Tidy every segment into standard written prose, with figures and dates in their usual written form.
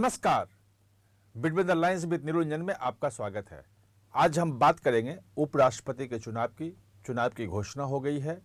नमस्कार, between the lines with Niranjan में आपका स्वागत है। आज हम बात करेंगे उपराष्ट्रपति के चुनाव की घोषणा हो गई है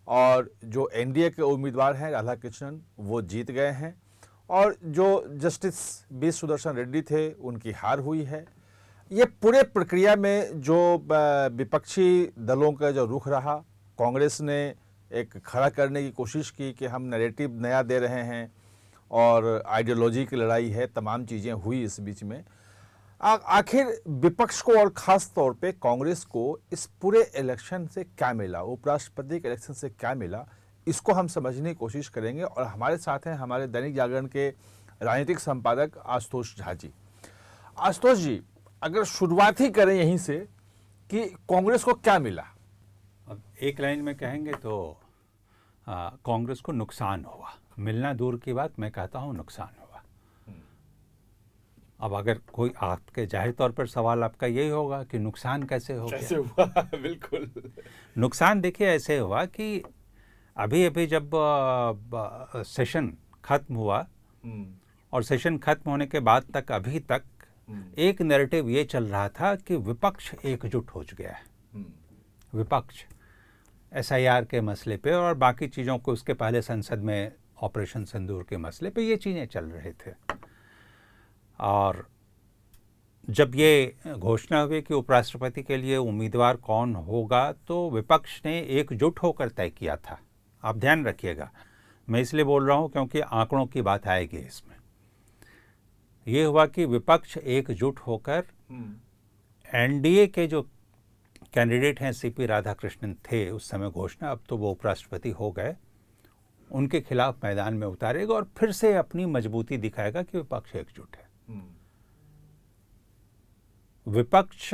और जो एनडीए के उम्मीदवार हैं राधा कृष्णन वो जीत गए हैं और जो जस्टिस बी सुदर्शन रेड्डी थे उनकी हार हुई है। ये पूरे प्रक्रिया में जो विपक्षी दलों का जो रुख रहा, कांग्रेस ने एक खड़ा करने की कोशिश की कि हम नैरेटिव नया दे रहे हैं और आइडियोलॉजी की लड़ाई है, तमाम चीज़ें हुई इस बीच में। आखिर विपक्ष को और ख़ास तौर पे कांग्रेस को इस पूरे इलेक्शन से क्या मिला, उपराष्ट्रपति के इलेक्शन से क्या मिला, इसको हम समझने की कोशिश करेंगे। और हमारे साथ हैं हमारे दैनिक जागरण के राजनीतिक संपादक आशुतोष झा जी। आशुतोष जी, अगर शुरुआत ही करें यहीं से कि कांग्रेस को क्या मिला। अब एक लाइन में कहेंगे तो कांग्रेस को नुकसान हुआ, मिलना दूर की बात, मैं कहता हूं नुकसान हुआ। अब अगर कोई आपके जाहिर तौर पर सवाल आपका यही होगा कि नुकसान कैसे हो कैसे हुआ? बिल्कुल, नुकसान देखिए ऐसे हुआ कि अभी अभी जब सेशन खत्म हुआ और सेशन खत्म होने के बाद तक अभी तक एक नैरेटिव ये चल रहा था कि विपक्ष एकजुट हो गया है। विपक्ष एसआईआर के मसले पे और बाकी चीज़ों को, उसके पहले संसद में ऑपरेशन सिंदूर के मसले पे ये चीज़ें चल रहे थे। और जब ये घोषणा हुई कि उपराष्ट्रपति के लिए उम्मीदवार कौन होगा तो विपक्ष ने एकजुट होकर तय किया था। आप ध्यान रखिएगा, मैं इसलिए बोल रहा हूँ क्योंकि आंकड़ों की बात आएगी इसमें। ये हुआ कि विपक्ष एकजुट होकर एनडीए के जो कैंडिडेट हैं सीपी राधाकृष्णन थे उस समय घोषणा, अब तो वो उपराष्ट्रपति हो गए, उनके खिलाफ मैदान में उतारेगा और फिर से अपनी मजबूती दिखाएगा कि विपक्ष एकजुट है। विपक्ष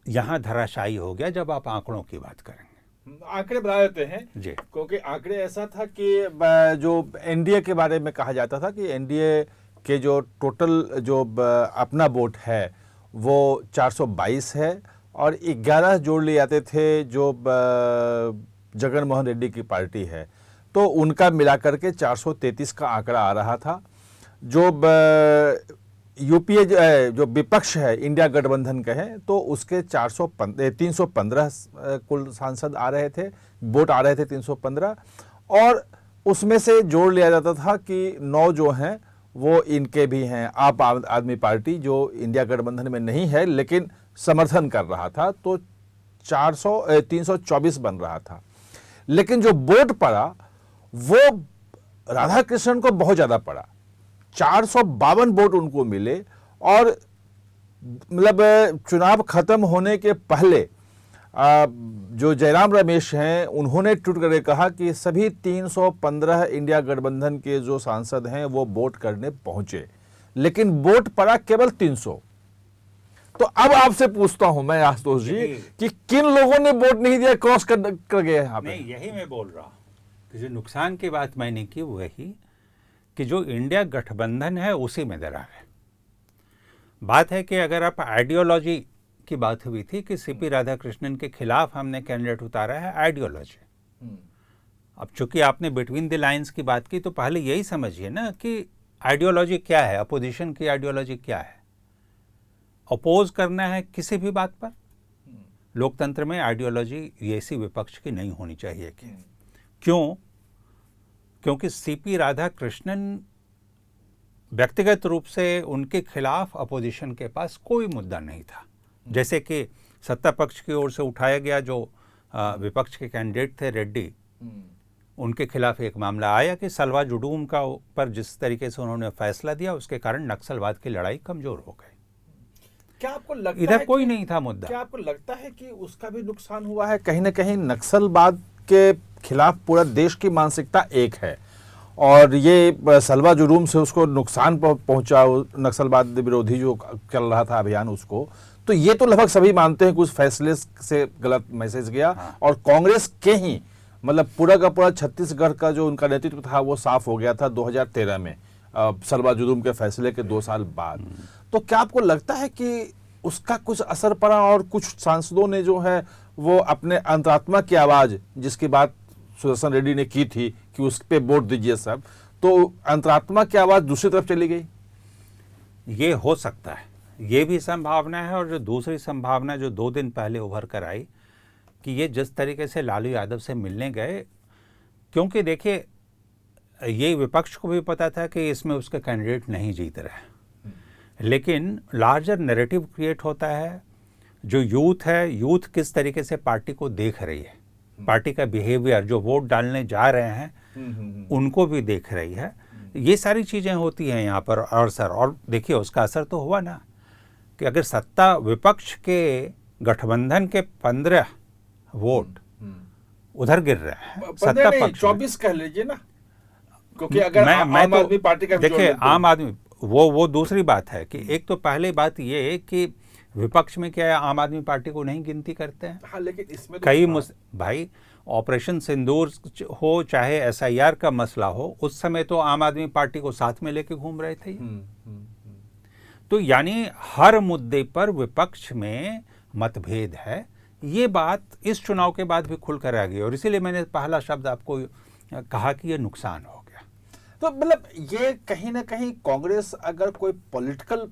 यहां धराशायी हो गया जब आप आंकड़ों की बात करेंगे। आंकड़े बता देते हैं जी, क्योंकि आंकड़े ऐसा था कि जो एनडीए के बारे में कहा जाता था कि एनडीए के जो टोटल जो अपना वोट है वो 422 है और 11 जोड़ लिए जाते थे जो जगन मोहन रेड्डी की पार्टी है, तो उनका मिलाकर के 433 का आंकड़ा आ रहा था। जो यूपीए जो विपक्ष है, इंडिया गठबंधन के हैं, तो उसके 315 कुल सांसद आ रहे थे, वोट आ रहे थे 315, और उसमें से जोड़ लिया जाता था कि 9 जो हैं वो इनके भी हैं। आप आदमी पार्टी जो इंडिया गठबंधन में नहीं है लेकिन समर्थन कर रहा था, तो 324 बन रहा था। लेकिन जो वोट पड़ा वो राधा कृष्णन को बहुत ज्यादा पड़ा, 452 वोट उनको मिले। और मतलब चुनाव खत्म होने के पहले जो जयराम रमेश हैं उन्होंने ट्वीट करके कहा कि सभी 315 इंडिया गठबंधन के जो सांसद हैं वो वोट करने पहुंचे, लेकिन वोट पड़ा केवल 300। तो अब आपसे पूछता हूं मैं आशुतोष जी कि किन लोगों ने वोट नहीं दिया, क्रॉस कर गए यहाँ पे? नहीं, यही मैं बोल रहा हूँ कि जो नुकसान की बात मैंने की वही कि जो इंडिया गठबंधन है उसी में दरार है। बात है कि अगर आप आइडियोलॉजी की बात हुई थी कि सीपी राधाकृष्णन के खिलाफ हमने कैंडिडेट उतारा है, आइडियोलॉजी। अब चूंकि आपने बिटवीन द लाइंस की बात की तो पहले यही समझिए ना कि आइडियोलॉजी क्या है, अपोजिशन की आइडियोलॉजी क्या है। अपोज करना है किसी भी बात पर। लोकतंत्र में आइडियोलॉजी ऐसी विपक्ष की नहीं होनी चाहिए कि क्यों? क्योंकि सीपी राधाकृष्णन व्यक्तिगत रूप से उनके खिलाफ अपोजिशन के पास कोई मुद्दा नहीं था। जैसे कि सत्ता पक्ष की ओर से उठाया गया जो विपक्ष के कैंडिडेट थे रेड्डी, उनके खिलाफ एक मामला आया कि सलवा जुडूम का पर जिस तरीके से उन्होंने फैसला दिया उसके कारण नक्सलवाद की लड़ाई कमजोर हो गई। क्या आपको लगता इधर है कोई नहीं था मुद्दा? क्या आपको लगता है कि उसका भी नुकसान हुआ है? कहीं ना कहीं नक्सलवाद के खिलाफ पूरा देश की मानसिकता एक है और ये सलवा जुलूम से उसको नुकसान पहुंचा, नक्सलवाद विरोधी जो चल रहा था अभियान उसको, तो ये तो लगभग सभी मानते हैं कि उस फैसले से गलत मैसेज गया। और कांग्रेस के ही मतलब पूरा का पूरा छत्तीसगढ़ का जो उनका नेतृत्व था वो साफ हो गया था 2013 में सलवा जुलूम के फैसले के 2 साल बाद। तो क्या आपको लगता है कि उसका कुछ असर पड़ा और कुछ सांसदों ने जो है वो अपने अंतरात्मा की आवाज, जिसकी बात सुदर्शन रेड्डी ने की थी कि उस पे वोट दीजिए सब, तो अंतरात्मा की आवाज दूसरी तरफ चली गई? ये हो सकता है, ये भी संभावना है। और जो दूसरी संभावना जो 2 दिन पहले उभर कर आई कि ये जिस तरीके से लालू यादव से मिलने गए, क्योंकि देखिए ये विपक्ष को भी पता था कि इसमें उसके कैंडिडेट नहीं जीत रहे, लेकिन लार्जर नैरेटिव क्रिएट होता है। जो यूथ है, यूथ किस तरीके से पार्टी को देख रही है, पार्टी का बिहेवियर, जो वोट डालने जा रहे हैं उनको भी देख रही है। ये सारी चीज़ें होती हैं यहाँ पर। और सर, और देखिए उसका असर तो हुआ ना कि अगर सत्ता विपक्ष के गठबंधन के 15 वोट उधर गिर रहे हैं, सत्ता पक्ष 24 कह लीजिए ना, क्योंकि अगर आम आदमी पार्टी का देखिए आम आदमी वो दूसरी बात है कि एक तो पहले बात ये कि विपक्ष में क्या है, आम आदमी पार्टी को नहीं गिनती करते हैं। हाँ, लेकिन इसमें तो कई भाई ऑपरेशन सिंदूर हो चाहे SIR का मसला हो, उस समय तो आम आदमी पार्टी को साथ में लेके घूम रहे थे। तो यानी हर मुद्दे पर विपक्ष में मतभेद है। ये बात इस चुनाव के बाद भी खुलकर आ गई और इसीलिए मैंने पहला शब्द आपको कहा कि ये नुकसान हो गया। तो मतलब ये कहीं ना कहीं कांग्रेस अगर कोई पॉलिटिकल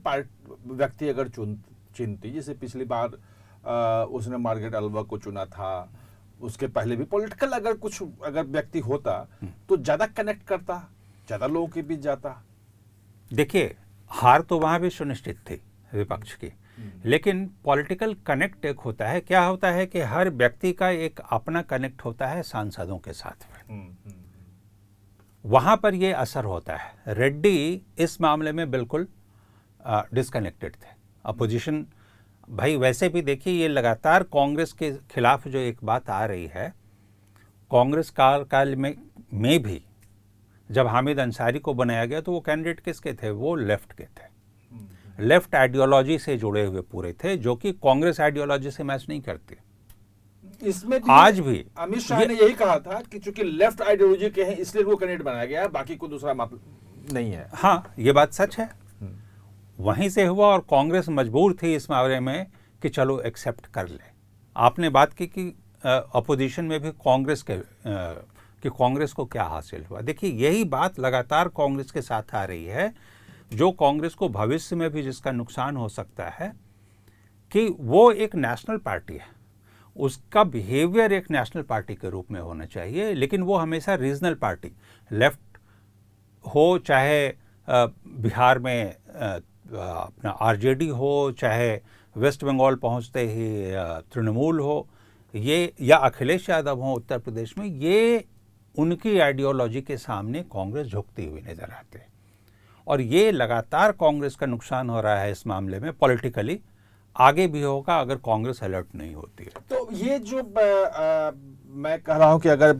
व्यक्ति अगर चुनती, जैसे पिछली बार उसने मार्गारेट अल्वा को चुना था, उसके पहले भी पॉलिटिकल अगर व्यक्ति होता तो ज्यादा कनेक्ट करता, ज्यादा लोगों के बीच जाता। देखिए हार तो वहां भी सुनिश्चित थी विपक्ष की, लेकिन पॉलिटिकल कनेक्ट एक होता है, क्या होता है कि हर व्यक्ति का एक अपना कनेक्ट होता है सांसदों के साथ में, वहां पर ये असर होता है। रेड्डी इस मामले में बिल्कुल डिस्कनेक्टेड थे। अपोजिशन भाई वैसे भी देखिए ये लगातार कांग्रेस के खिलाफ जो एक बात आ रही है, कांग्रेस कार्यकाल में भी जब हामिद अंसारी को बनाया गया तो वो कैंडिडेट किसके थे, वो लेफ्ट के थे, लेफ्ट आइडियोलॉजी से जुड़े हुए पूरे थे, जो कि कांग्रेस आइडियोलॉजी से मैच नहीं करते। इसमें भी आज भी अमित शाह ने यही कहा था कि चूंकि लेफ्ट आइडियोलॉजी के हैं इसलिए वो कैंडिडेट बनाया गया है, बाकी कोई दूसरा मतलब नहीं है। हाँ, ये बात सच है, वहीं से हुआ और कांग्रेस मजबूर थी इस मामले में कि चलो एक्सेप्ट कर ले। आपने बात की कि अपोजिशन में भी कांग्रेस कि कांग्रेस को क्या हासिल हुआ। देखिए यही बात लगातार कांग्रेस के साथ आ रही है, जो कांग्रेस को भविष्य में भी जिसका नुकसान हो सकता है कि वो एक नेशनल पार्टी है, उसका बिहेवियर एक नेशनल पार्टी के रूप में होना चाहिए, लेकिन वो हमेशा रीजनल पार्टी, लेफ्ट हो चाहे बिहार में अपना RJD हो, चाहे वेस्ट बंगाल पहुंचते ही तृणमूल हो, ये या अखिलेश यादव हो उत्तर प्रदेश में, ये उनकी आइडियोलॉजी के सामने कांग्रेस झुकती हुई नजर आते हैं। और ये लगातार कांग्रेस का नुकसान हो रहा है इस मामले में, पॉलिटिकली आगे भी होगा अगर कांग्रेस अलर्ट नहीं होती है। तो ये जो मैं कह रहा हूं कि अगर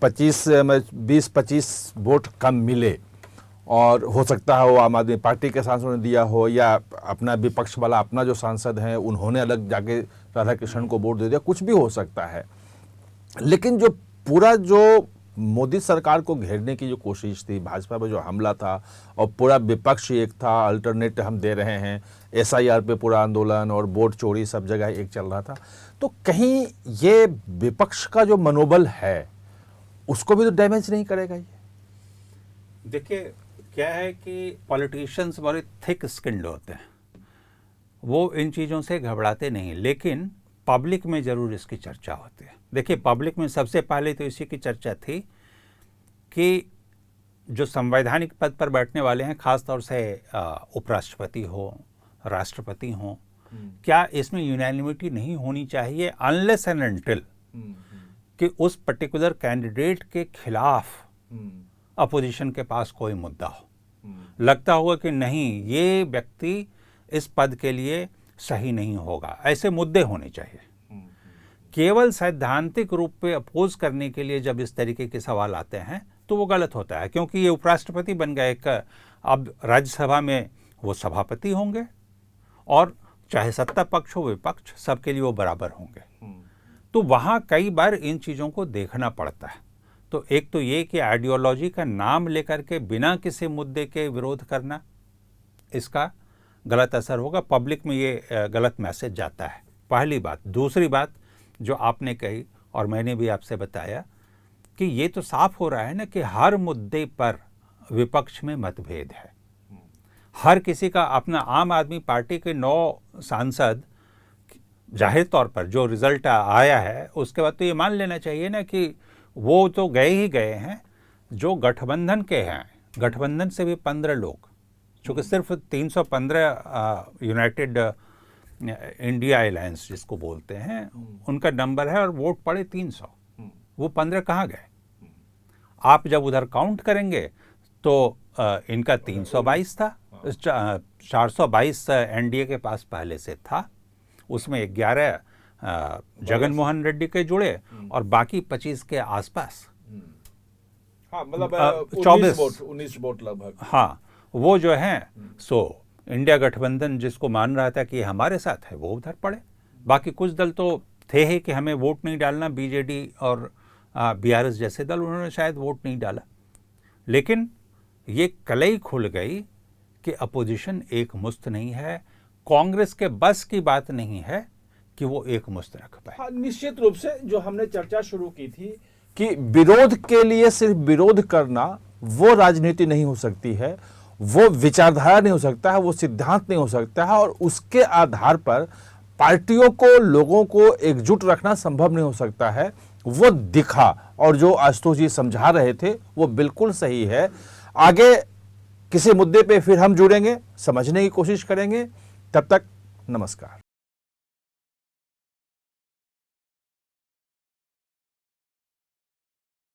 20-25 वोट कम मिले, और हो सकता है वो आम आदमी पार्टी के सांसदों ने दिया हो या अपना विपक्ष वाला अपना जो सांसद हैं उन्होंने अलग जाके राधा कृष्णन को वोट दे दिया, कुछ भी हो सकता है। लेकिन जो पूरा जो मोदी सरकार को घेरने की जो कोशिश थी, भाजपा पर जो हमला था और पूरा विपक्ष एक था, अल्टरनेट हम दे रहे हैं, SIR पे पूरा आंदोलन और वोट चोरी सब जगह एक चल रहा था, तो कहीं ये विपक्ष का जो मनोबल है उसको भी तो डैमेज नहीं करेगा ये? देखिए क्या है कि पॉलिटिशियंस बड़े थिक स्किन्ड होते हैं, वो इन चीज़ों से घबराते नहीं, लेकिन पब्लिक में ज़रूर इसकी चर्चा होती है। देखिए पब्लिक में सबसे पहले तो इसी की चर्चा थी कि जो संवैधानिक पद पर बैठने वाले हैं, ख़ासतौर से उपराष्ट्रपति हो, राष्ट्रपति हो, क्या इसमें यूनैनिमिटी नहीं होनी चाहिए अनलेस एंड अनटिल कि उस पर्टिकुलर कैंडिडेट के खिलाफ अपोजिशन के पास कोई मुद्दा हो, लगता होगा कि नहीं ये व्यक्ति इस पद के लिए सही नहीं होगा, ऐसे मुद्दे होने चाहिए। केवल सैद्धांतिक रूप पे अपोज करने के लिए जब इस तरीके के सवाल आते हैं तो वो गलत होता है, क्योंकि ये उपराष्ट्रपति बन गए, अब राज्यसभा में वो सभापति होंगे और चाहे सत्ता पक्ष हो विपक्ष सबके लिए वो बराबर होंगे। तो वहाँ कई बार इन चीज़ों को देखना पड़ता है। तो एक तो ये कि आइडियोलॉजी का नाम लेकर के बिना किसी मुद्दे के विरोध करना, इसका गलत असर होगा, पब्लिक में ये गलत मैसेज जाता है, पहली बात। दूसरी बात जो आपने कही और मैंने भी आपसे बताया कि ये तो साफ हो रहा है ना कि हर मुद्दे पर विपक्ष में मतभेद है, हर किसी का अपना, आम आदमी पार्टी के 9 सांसद जाहिर तौर पर जो रिजल्ट आया है उसके बाद तो ये मान लेना चाहिए ना कि वो तो गए ही गए हैं। जो गठबंधन के हैं, गठबंधन से भी 15 लोग, चूँकि सिर्फ 315 यूनाइटेड इंडिया अलायंस जिसको बोलते हैं उनका नंबर है और वोट पड़े 300, वो 15 कहाँ गए? आप जब उधर काउंट करेंगे तो इनका 322 था, 422 एनडीए के पास पहले से था, उसमें 11 जगन मोहन रेड्डी के जुड़े और बाकी 25 के आसपास। हाँ, मतलब 19 वोट लगभग। हाँ, वो जो हैं सो इंडिया गठबंधन जिसको मान रहा था कि हमारे साथ है वो उधर पड़े। बाकी कुछ दल तो थे ही कि हमें वोट नहीं डालना, बीजेडी और बीआरएस जैसे दल, उन्होंने शायद वोट नहीं डाला। लेकिन ये कलई खुल गई कि अपोजिशन एक मुश्त नहीं है, कांग्रेस के बस की बात नहीं है कि वो एक मुश्त रख पाए। हाँ, निश्चित रूप से जो हमने चर्चा शुरू की थी कि विरोध के लिए सिर्फ विरोध करना वो राजनीति नहीं हो सकती है, वो विचारधारा नहीं हो सकता है, वो सिद्धांत नहीं हो सकता है, और उसके आधार पर पार्टियों को, लोगों को एकजुट रखना संभव नहीं हो सकता है। वो दिखा, और जो आशुतोष जी समझा रहे थे वो बिल्कुल सही है। आगे किसी मुद्दे पे फिर हम जुड़ेंगे, समझने की कोशिश करेंगे। तब तक नमस्कार।